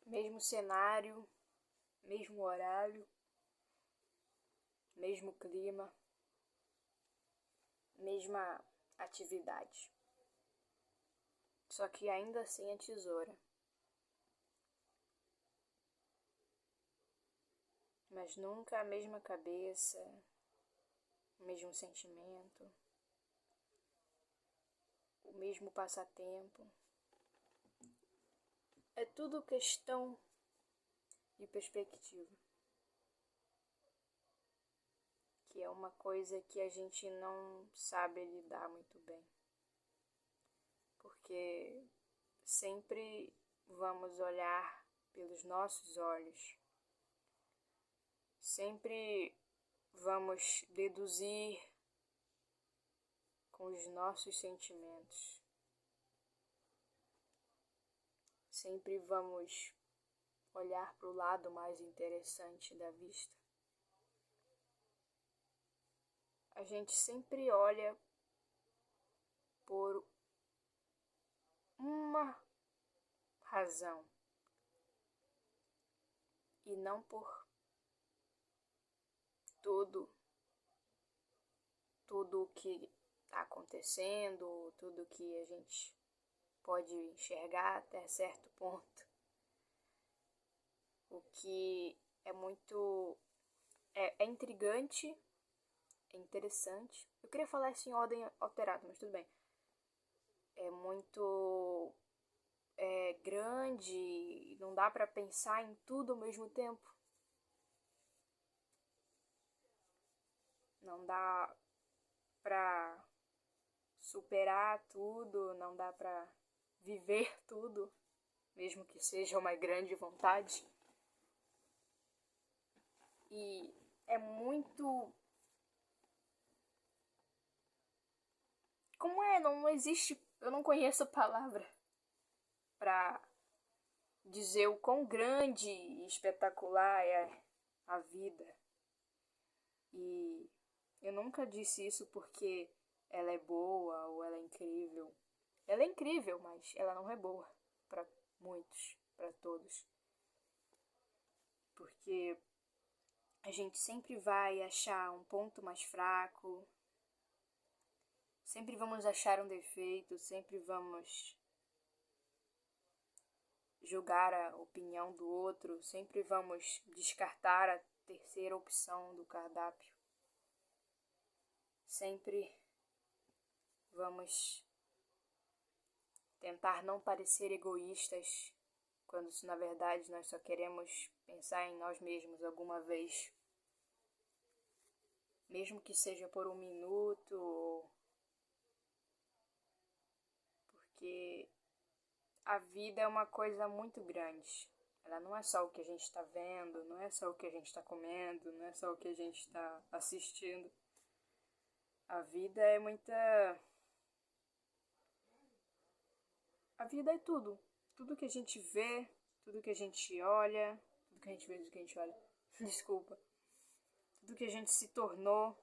Mesmo cenário, mesmo horário, mesmo clima, mesma atividade. Só que ainda sem a tesoura. Mas nunca a mesma cabeça, o mesmo sentimento, o mesmo passatempo. É tudo questão de perspectiva. Que é uma coisa que a gente não sabe lidar muito bem. Porque sempre vamos olhar pelos nossos olhos. Sempre vamos deduzir com os nossos sentimentos. Sempre vamos olhar para o lado mais interessante da vista. A gente sempre olha por uma razão e não por tudo o que está acontecendo, tudo que a gente pode enxergar até certo ponto. O que é muito é intrigante, é interessante. Eu queria falar isso em ordem alterada, mas tudo bem. É muito grande, não dá para pensar em tudo ao mesmo tempo. Não dá para superar tudo, não dá para viver tudo, mesmo que seja uma grande vontade. E é muito... Como é? Não existe... Eu não conheço a palavra para dizer o quão grande e espetacular é a vida. E eu nunca disse isso porque ela é boa ou ela é incrível. Ela é incrível, mas ela não é boa para muitos, para todos. Porque a gente sempre vai achar um ponto mais fraco, sempre vamos achar um defeito, sempre vamos julgar a opinião do outro, sempre vamos descartar a terceira opção do cardápio. Sempre vamos tentar não parecer egoístas, quando na verdade nós só queremos pensar em nós mesmos alguma vez. Mesmo que seja por 1 minuto, porque a vida é uma coisa muito grande. Ela não é só o que a gente está vendo, não é só o que a gente está comendo, não é só o que a gente está assistindo. A vida é muita... A vida é tudo. Tudo que a gente vê, tudo que a gente olha, tudo que a gente vê, tudo que a gente olha. Desculpa. Tudo que a gente se tornou,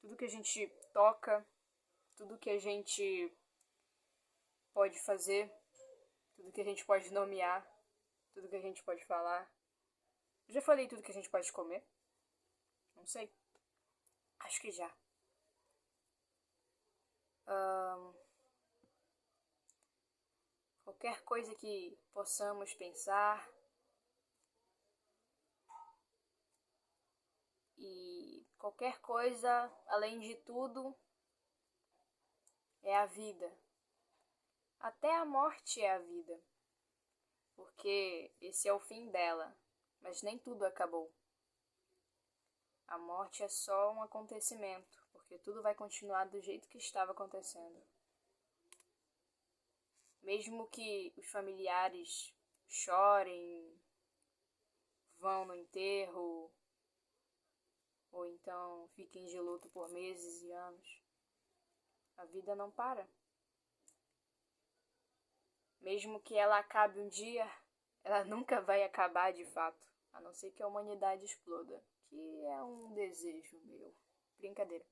tudo que a gente toca, tudo que a gente pode fazer, tudo que a gente pode nomear, tudo que a gente pode falar. Eu já falei tudo que a gente pode comer? Não sei. Acho que já. Qualquer coisa que possamos pensar. E qualquer coisa, além de tudo, é a vida. Até a morte é a vida. Porque esse é o fim dela. Mas nem tudo acabou. A morte é só um acontecimento, porque tudo vai continuar do jeito que estava acontecendo. Mesmo que os familiares chorem, vão no enterro, ou então fiquem de luto por meses e anos, a vida não para. Mesmo que ela acabe um dia, ela nunca vai acabar de fato, a não ser que a humanidade exploda, que é um desejo meu. Brincadeira.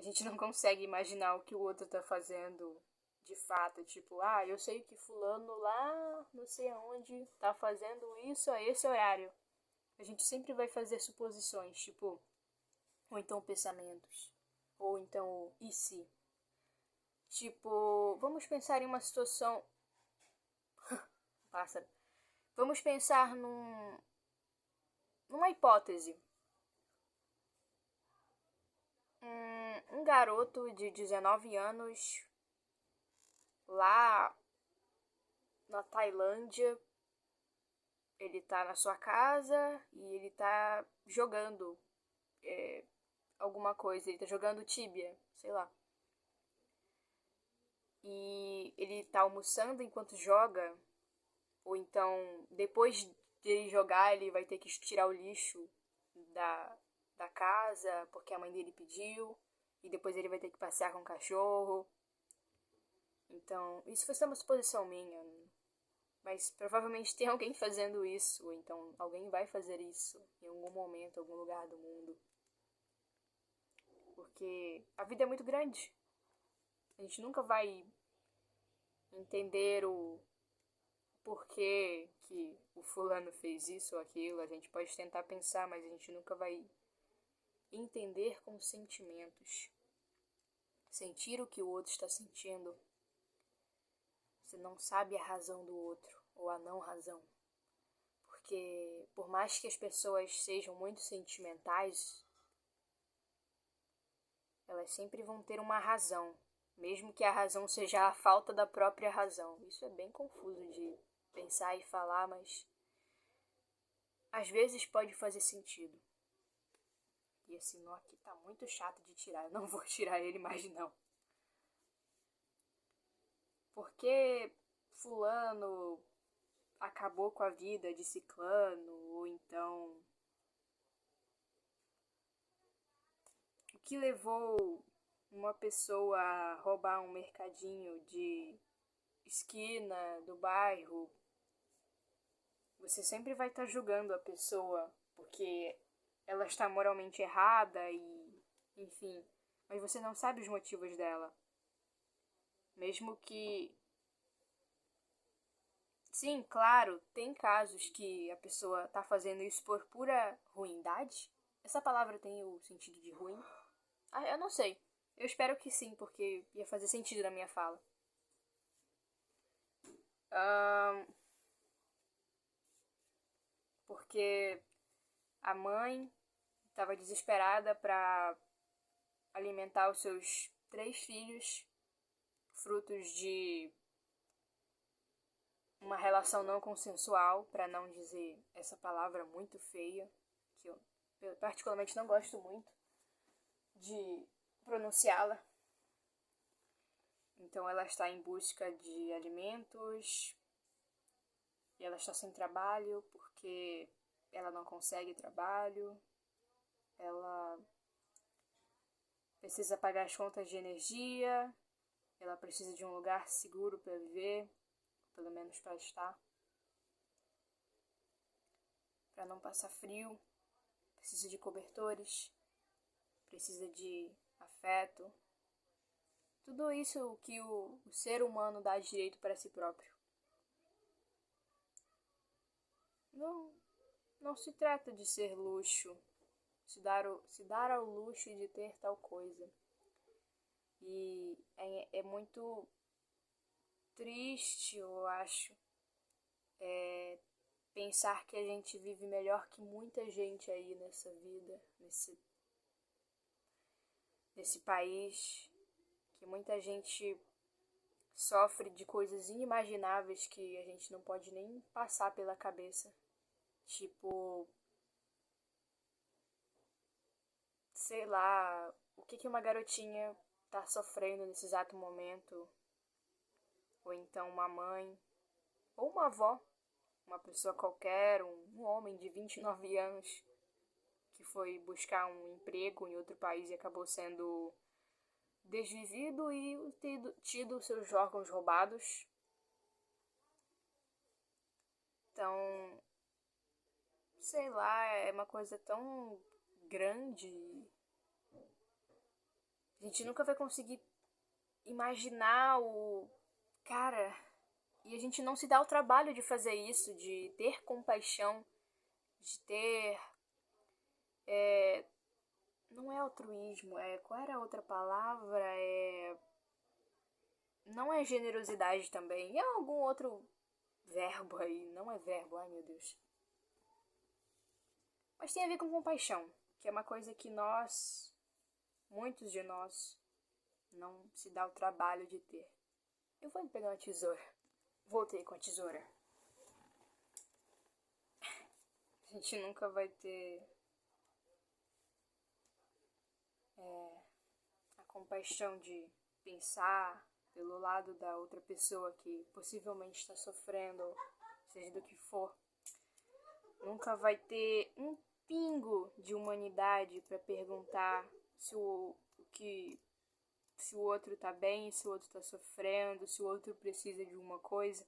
A gente não consegue imaginar o que o outro tá fazendo de fato. Tipo, eu sei que fulano lá, não sei aonde, tá fazendo isso a esse horário. A gente sempre vai fazer suposições, tipo, ou então pensamentos, ou então e se. Tipo, vamos pensar em uma situação. Pássaro. Vamos pensar numa hipótese. Um garoto de 19 anos lá na Tailândia, ele tá na sua casa e ele tá jogando alguma coisa, ele tá jogando Tibia, sei lá. E ele tá almoçando enquanto joga, ou então depois de ele jogar, ele vai ter que tirar o lixo da casa porque a mãe dele pediu, e depois ele vai ter que passear com o cachorro. Então, isso foi só uma suposição minha, mas provavelmente tem alguém fazendo isso, ou então alguém vai fazer isso em algum momento, em algum lugar do mundo. Porque a vida é muito grande. A gente nunca vai entender o porquê que o fulano fez isso ou aquilo. A gente pode tentar pensar, mas a gente nunca vai entender com sentimentos. Sentir o que o outro está sentindo. Você não sabe a razão do outro, ou a não razão. Porque por mais que as pessoas sejam muito sentimentais, elas sempre vão ter uma razão, mesmo que a razão seja a falta da própria razão. Isso é bem confuso de pensar e falar, mas às vezes pode fazer sentido. E esse nó aqui tá muito chato de tirar, eu não vou tirar ele mais não. Porque fulano acabou com a vida de ciclano, ou então o que levou uma pessoa a roubar um mercadinho de esquina do bairro. Você sempre vai estar julgando a pessoa porque ela está moralmente errada e, enfim, mas você não sabe os motivos dela. Mesmo que, sim, claro, tem casos que a pessoa está fazendo isso por pura ruindade. Essa palavra tem o sentido de ruim? Eu não sei. Eu espero que sim, porque ia fazer sentido na minha fala. Porque a mãe estava desesperada para alimentar os seus 3 filhos, frutos de uma relação não consensual, para não dizer essa palavra muito feia, que eu particularmente não gosto muito de pronunciá-la. Então ela está em busca de alimentos e ela está sem trabalho porque ela não consegue trabalho, ela precisa pagar as contas de energia, ela precisa de um lugar seguro para viver, pelo menos para estar, para não passar frio, precisa de cobertores, precisa de afeto. Tudo isso que o ser humano dá direito para si próprio. Não se trata de ser luxo, se dar ao luxo de ter tal coisa. E é muito triste, eu acho, pensar que a gente vive melhor que muita gente aí nessa vida, nesse país, que muita gente sofre de coisas inimagináveis que a gente não pode nem passar pela cabeça. Tipo, sei lá, o que uma garotinha tá sofrendo nesse exato momento, ou então uma mãe, ou uma avó, uma pessoa qualquer, um homem de 29 anos que foi buscar um emprego em outro país e acabou sendo desvivido e tido seus órgãos roubados. Então, sei lá, é uma coisa tão grande. A gente nunca vai conseguir imaginar o... Cara, e a gente não se dá o trabalho de fazer isso, de ter compaixão, de ter... Não é altruísmo, qual era a outra palavra? Não é generosidade também, é algum outro verbo aí, não é verbo, ai meu Deus. Mas tem a ver com compaixão, que é uma coisa que muitos de nós, não se dá o trabalho de ter. Eu vou pegar uma tesoura. Voltei com a tesoura. A gente nunca vai ter a compaixão de pensar pelo lado da outra pessoa que possivelmente está sofrendo, seja do que for. Nunca vai ter um pingo de humanidade para perguntar se o outro tá bem, se o outro tá sofrendo, se o outro precisa de uma coisa,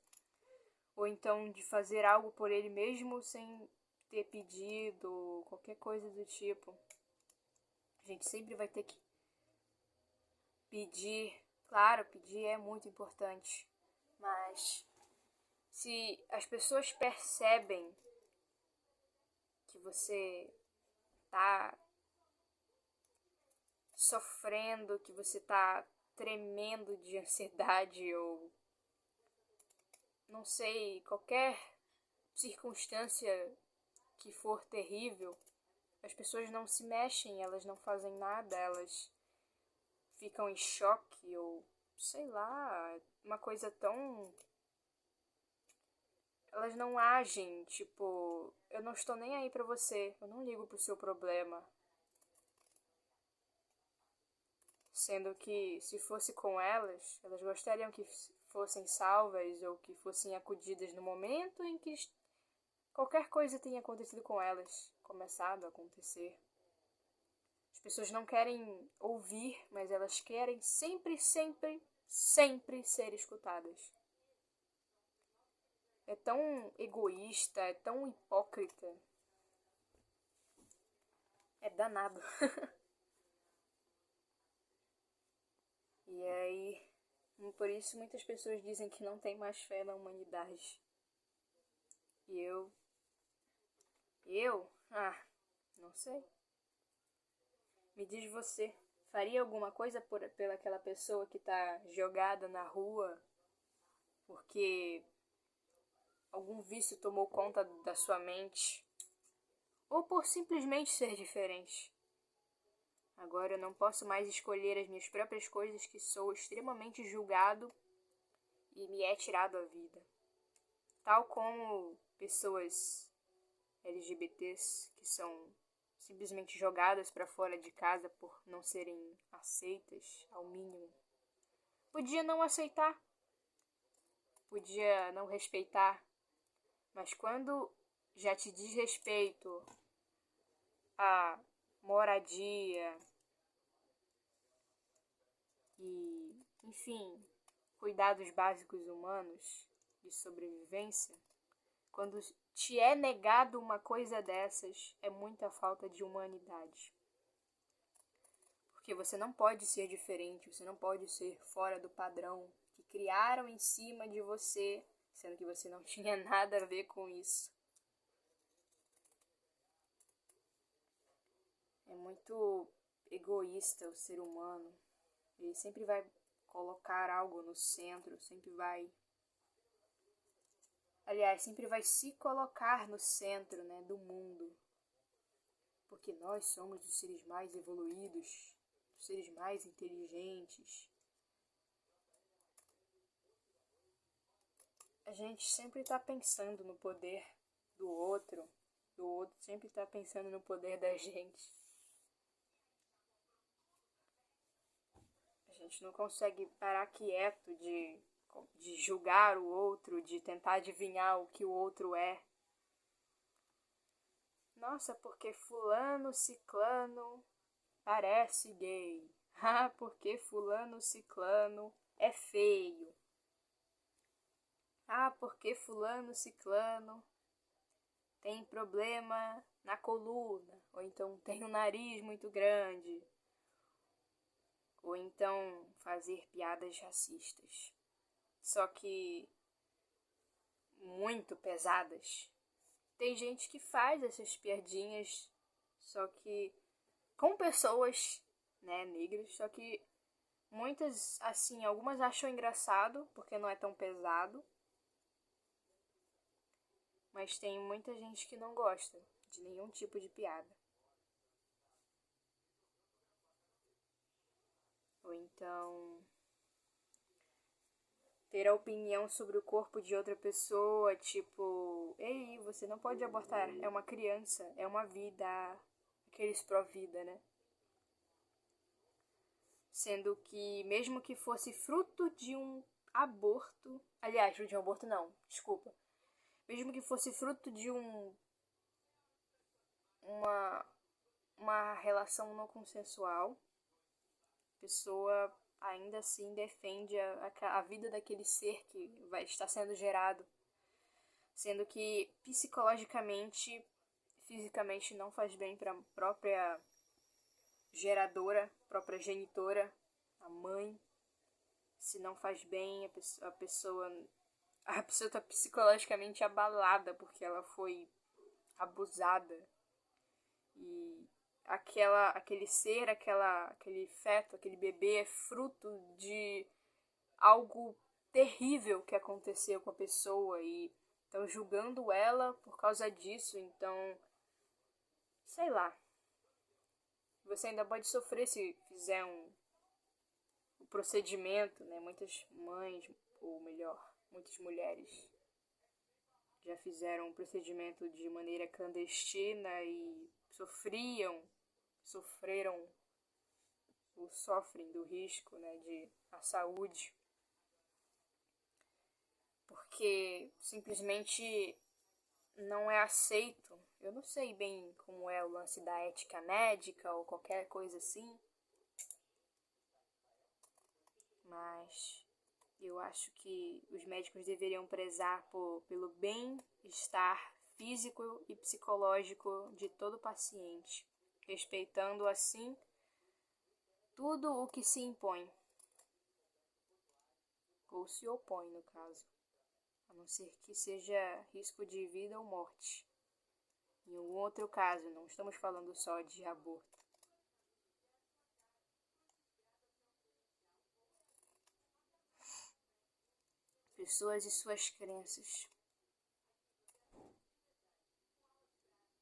ou então de fazer algo por ele mesmo sem ter pedido, qualquer coisa do tipo. A gente sempre vai ter que pedir. Claro, pedir é muito importante, mas se as pessoas percebem que você tá sofrendo, que você tá tremendo de ansiedade ou não sei, qualquer circunstância que for terrível, as pessoas não se mexem, elas não fazem nada, elas ficam em choque ou sei lá, uma coisa tão... Elas não agem, tipo, eu não estou nem aí pra você, eu não ligo pro seu problema. Sendo que, se fosse com elas gostariam que fossem salvas ou que fossem acudidas no momento em que qualquer coisa tenha acontecido com elas, começado a acontecer. As pessoas não querem ouvir, mas elas querem sempre, sempre, sempre ser escutadas. É tão egoísta, é tão hipócrita. É danado. E aí, por isso muitas pessoas dizem que não tem mais fé na humanidade. E não sei. Me diz você, faria alguma coisa pela aquela pessoa que tá jogada na rua porque algum vício tomou conta da sua mente? Ou por simplesmente ser diferente? Agora eu não posso mais escolher as minhas próprias coisas, que sou extremamente julgado e me é tirado a vida. Tal como pessoas LGBTs que são simplesmente jogadas para fora de casa por não serem aceitas ao mínimo. Podia não aceitar, podia não respeitar, mas quando já te diz respeito a moradia e, enfim, cuidados básicos humanos de sobrevivência, quando te é negado uma coisa dessas, é muita falta de humanidade. Porque você não pode ser diferente, você não pode ser fora do padrão que criaram em cima de você, sendo que você não tinha nada a ver com isso. É muito egoísta o ser humano. Ele sempre vai colocar algo no centro, sempre vai se colocar no centro, né, do mundo. Porque nós somos os seres mais evoluídos, os seres mais inteligentes. A gente sempre está pensando no poder do outro sempre está pensando no poder da gente. A gente não consegue parar quieto de julgar o outro, de tentar adivinhar o que o outro é. Nossa, porque fulano ciclano parece gay. Ah, porque fulano ciclano é feio. Ah, porque fulano ciclano tem problema na coluna, ou então tem um nariz muito grande, ou ou então fazer piadas racistas. Só que muito pesadas. Tem gente que faz essas piadinhas, só que com pessoas, né, negras, só que muitas, assim, algumas acham engraçado, porque não é tão pesado, mas tem muita gente que não gosta de nenhum tipo de piada. Ou então ter a opinião sobre o corpo de outra pessoa, tipo, ei, você não pode abortar, é uma criança, é uma vida, aqueles pró-vida, né? Sendo que, mesmo que fosse fruto de um aborto, aliás, fruto de um aborto não, desculpa, mesmo que fosse fruto de uma, uma relação não consensual, a pessoa ainda assim defende a vida daquele ser que vai estar sendo gerado, sendo que psicologicamente, fisicamente não faz bem para a própria geradora, própria genitora, a mãe. Se não faz bem, a pessoa está psicologicamente abalada porque ela foi abusada. E aquele ser, aquele feto, aquele bebê é fruto de algo terrível que aconteceu com a pessoa e estão julgando ela por causa disso. Então, sei lá, você ainda pode sofrer se fizer um procedimento, né? Muitas mães, ou melhor, muitas mulheres já fizeram um procedimento de maneira clandestina e sofreram ou sofrem do risco, né, de a saúde, porque simplesmente não é aceito. Eu não sei bem como é o lance da ética médica ou qualquer coisa assim, mas eu acho que os médicos deveriam prezar pelo bem-estar físico e psicológico de todo paciente, respeitando assim tudo o que se impõe, ou se opõe no caso, a não ser que seja risco de vida ou morte. Em um outro caso, não estamos falando só de aborto. Pessoas e suas crenças.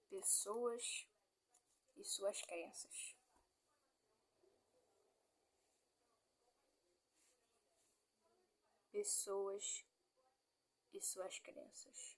Pessoas e suas crenças. Pessoas e suas crenças.